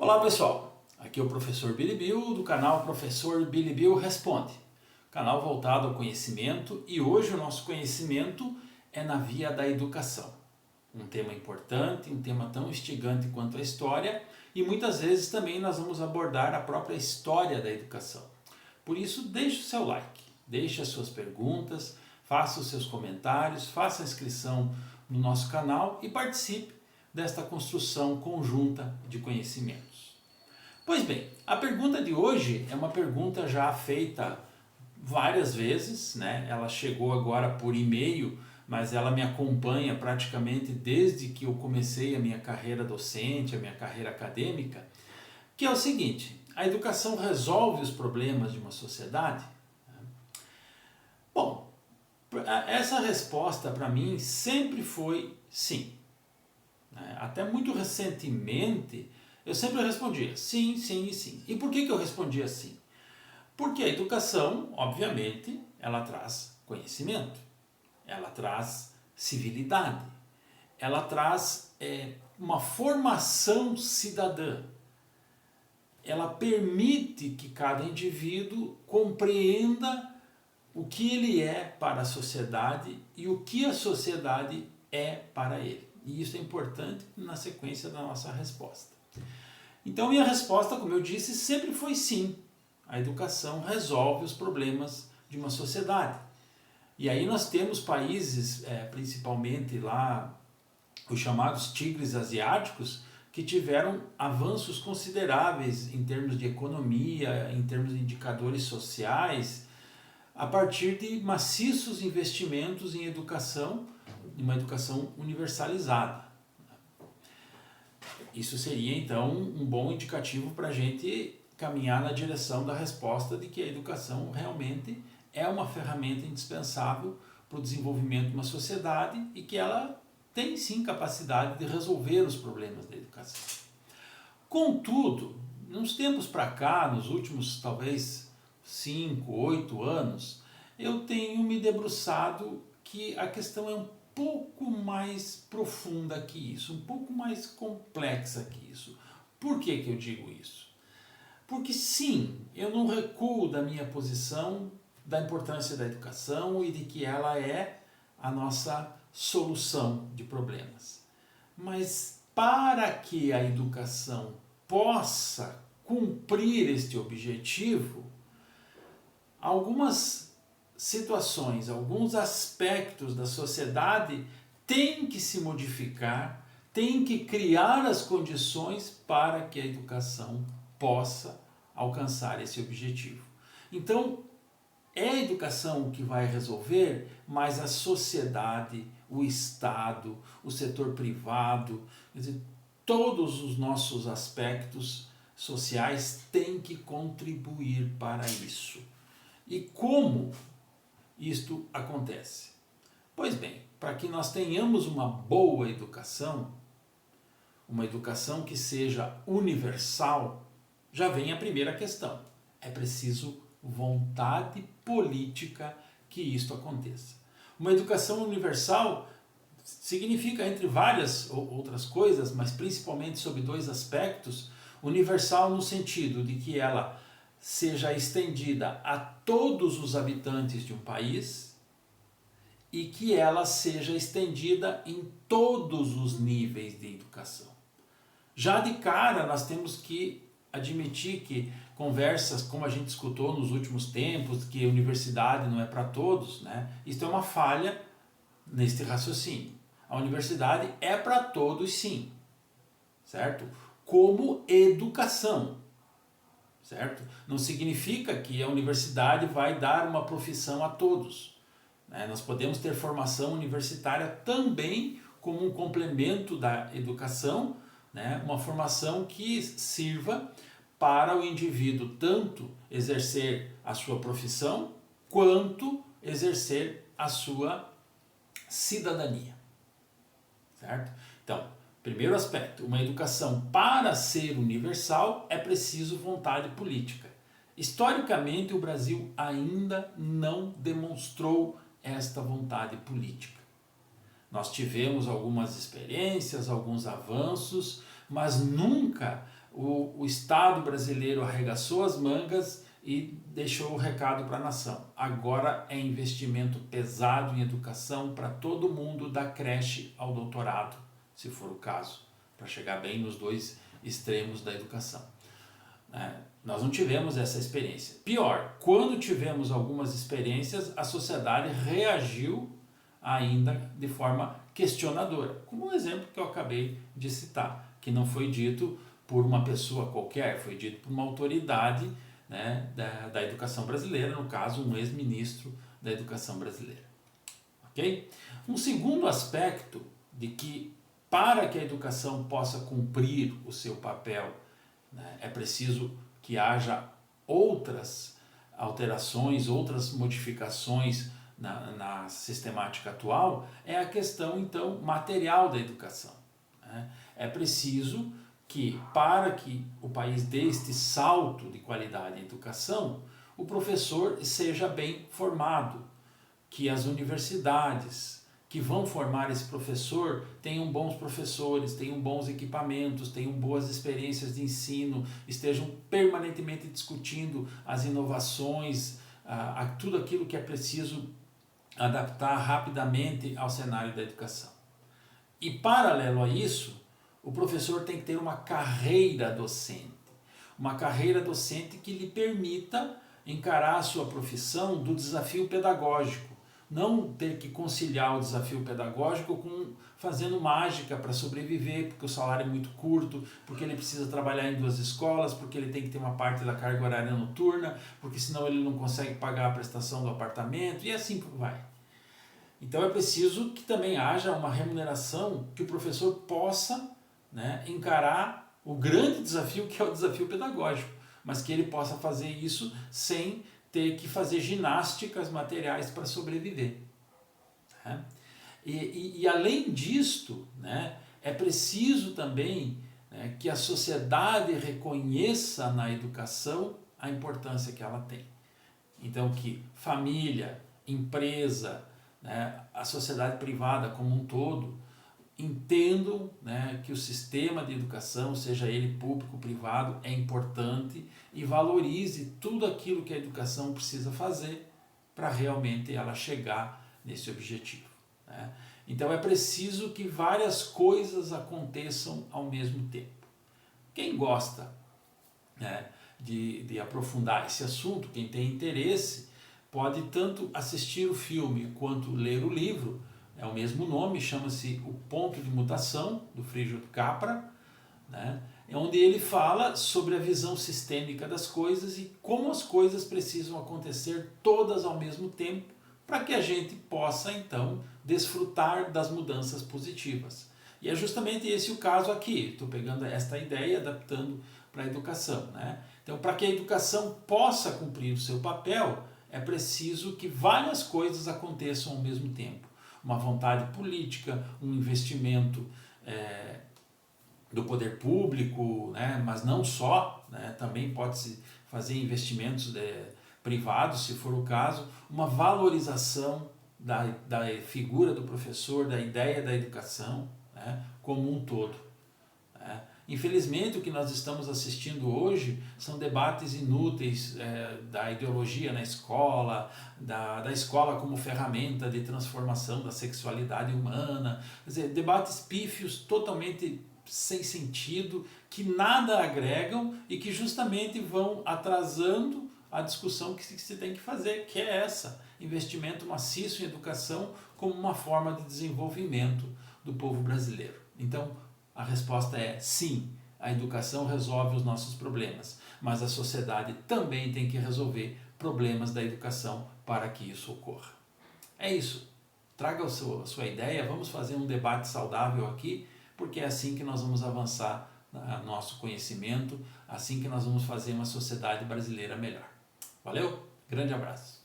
Olá pessoal, aqui é o professor Billy Bill do canal Professor Billy Bill Responde, canal voltado ao conhecimento, e hoje o nosso conhecimento é na via da educação. Um tema importante, um tema tão instigante quanto a história, e muitas vezes também nós vamos abordar a própria história da educação. Por isso, deixe o seu like, deixe as suas perguntas, faça os seus comentários, faça a inscrição no nosso canal e participe desta construção conjunta de conhecimentos. Pois bem, a pergunta de hoje é uma pergunta já feita várias vezes, né? Ela chegou agora por e-mail, mas ela me acompanha praticamente desde que eu comecei a minha carreira docente, a minha carreira acadêmica, que é o seguinte: a educação resolve os problemas de uma sociedade? Bom, essa resposta para mim sempre foi sim. Até muito recentemente eu sempre respondia sim, sim e sim. E por que eu respondia sim? Porque a educação, obviamente, ela traz conhecimento, ela traz civilidade, ela traz uma formação cidadã. Ela permite que cada indivíduo compreenda o que ele é para a sociedade e o que a sociedade é para ele. E isso é importante na sequência da nossa resposta. Então, minha resposta, como eu disse, sempre foi sim. A educação resolve os problemas de uma sociedade. E aí nós temos países, principalmente lá, os chamados tigres asiáticos, que tiveram avanços consideráveis em termos de economia, em termos de indicadores sociais, a partir de maciços investimentos em educação, uma educação universalizada. Isso seria então um bom indicativo para a gente caminhar na direção da resposta de que a educação realmente é uma ferramenta indispensável para o desenvolvimento de uma sociedade e que ela tem sim capacidade de resolver os problemas da educação. Contudo, nos tempos para cá, nos últimos talvez 5, 8 anos, eu tenho me debruçado que a questão é um pouco mais profunda que isso, um pouco mais complexa que isso. Por que eu digo isso? Porque sim, eu não recuo da minha posição da importância da educação e de que ela é a nossa solução de problemas. Mas para que a educação possa cumprir este objetivo, algumas situações, alguns aspectos da sociedade têm que se modificar, têm que criar as condições para que a educação possa alcançar esse objetivo. Então, é a educação que vai resolver, mas a sociedade, o Estado, o setor privado, quer dizer, todos os nossos aspectos sociais têm que contribuir para isso. E como isto acontece? Pois bem, para que nós tenhamos uma boa educação, uma educação que seja universal, já vem a primeira questão. É preciso vontade política que isto aconteça. Uma educação universal significa, entre várias outras coisas, mas principalmente sobre dois aspectos: universal no sentido de que ela seja estendida a todos os habitantes de um país e que ela seja estendida em todos os níveis de educação. Já de cara nós temos que admitir que conversas como a gente escutou nos últimos tempos, que a universidade não é para todos, né? Isso é uma falha neste raciocínio. A universidade é para todos sim, certo? Como educação. Certo? Não significa que a universidade vai dar uma profissão a todos. Nós podemos ter formação universitária também como um complemento da educação, uma formação que sirva para o indivíduo tanto exercer a sua profissão quanto exercer a sua cidadania. Certo? Então, primeiro aspecto, uma educação para ser universal é preciso vontade política. Historicamente, o Brasil ainda não demonstrou esta vontade política. Nós tivemos algumas experiências, alguns avanços, mas nunca o Estado brasileiro arregaçou as mangas e deixou o recado para a nação. Agora é investimento pesado em educação para todo mundo, da creche ao doutorado, se for o caso, para chegar bem nos dois extremos da educação. Nós não tivemos essa experiência. Pior, quando tivemos algumas experiências, a sociedade reagiu ainda de forma questionadora, como o exemplo que eu acabei de citar, que não foi dito por uma pessoa qualquer, foi dito por uma autoridade, né, da educação brasileira, no caso um ex-ministro da educação brasileira. Ok? Um segundo aspecto de que, para que a educação possa cumprir o seu papel, né, é preciso que haja outras alterações, outras modificações na sistemática atual, é a questão, então, material da educação. Né? É preciso que, para que o país dê este salto de qualidade em educação, o professor seja bem formado, que as universidades que vão formar esse professor tenham bons professores, tenham bons equipamentos, tenham boas experiências de ensino, estejam permanentemente discutindo as inovações, tudo aquilo que é preciso adaptar rapidamente ao cenário da educação. E, paralelo a isso, o professor tem que ter uma carreira docente que lhe permita encarar a sua profissão do desafio pedagógico, não ter que conciliar o desafio pedagógico com fazendo mágica para sobreviver, porque o salário é muito curto, porque ele precisa trabalhar em 2 escolas, porque ele tem que ter uma parte da carga horária noturna, porque senão ele não consegue pagar a prestação do apartamento, e assim vai. Então é preciso que também haja uma remuneração que o professor possa, né, encarar o grande desafio, que é o desafio pedagógico, mas que ele possa fazer isso sem ter que fazer ginásticas materiais para sobreviver. Né? E além disto, né, é preciso também, né, que a sociedade reconheça na educação a importância que ela tem. Então, que família, empresa, né, a sociedade privada como um todo entendam, né, que o sistema de educação, seja ele público ou privado, é importante e valorize tudo aquilo que a educação precisa fazer para realmente ela chegar nesse objetivo. Né? Então é preciso que várias coisas aconteçam ao mesmo tempo. Quem gosta, né, de aprofundar esse assunto, quem tem interesse, pode tanto assistir o filme quanto ler o livro. É o mesmo nome, chama-se O Ponto de Mutação, do Frígio Capra, né? Onde ele fala sobre a visão sistêmica das coisas e como as coisas precisam acontecer todas ao mesmo tempo para que a gente possa, então, desfrutar das mudanças positivas. E é justamente esse o caso aqui. Estou pegando esta ideia e adaptando para a educação. Né? Então, para que a educação possa cumprir o seu papel, é preciso que várias coisas aconteçam ao mesmo tempo. Uma vontade política, um investimento do poder público, né? Mas não só, né? Também pode-se fazer investimentos privados, se for o caso, uma valorização da figura do professor, da ideia da educação, né? Como um todo. Né? Infelizmente, o que nós estamos assistindo hoje são debates inúteis da ideologia na escola, da escola como ferramenta de transformação da sexualidade humana, quer dizer, debates pífios totalmente sem sentido, que nada agregam e que justamente vão atrasando a discussão que se tem que fazer, que é essa, investimento maciço em educação como uma forma de desenvolvimento do povo brasileiro. Então, a resposta é sim, a educação resolve os nossos problemas, mas a sociedade também tem que resolver problemas da educação para que isso ocorra. É isso. Traga a sua ideia, vamos fazer um debate saudável aqui, porque é assim que nós vamos avançar no nosso conhecimento, assim que nós vamos fazer uma sociedade brasileira melhor. Valeu? Grande abraço.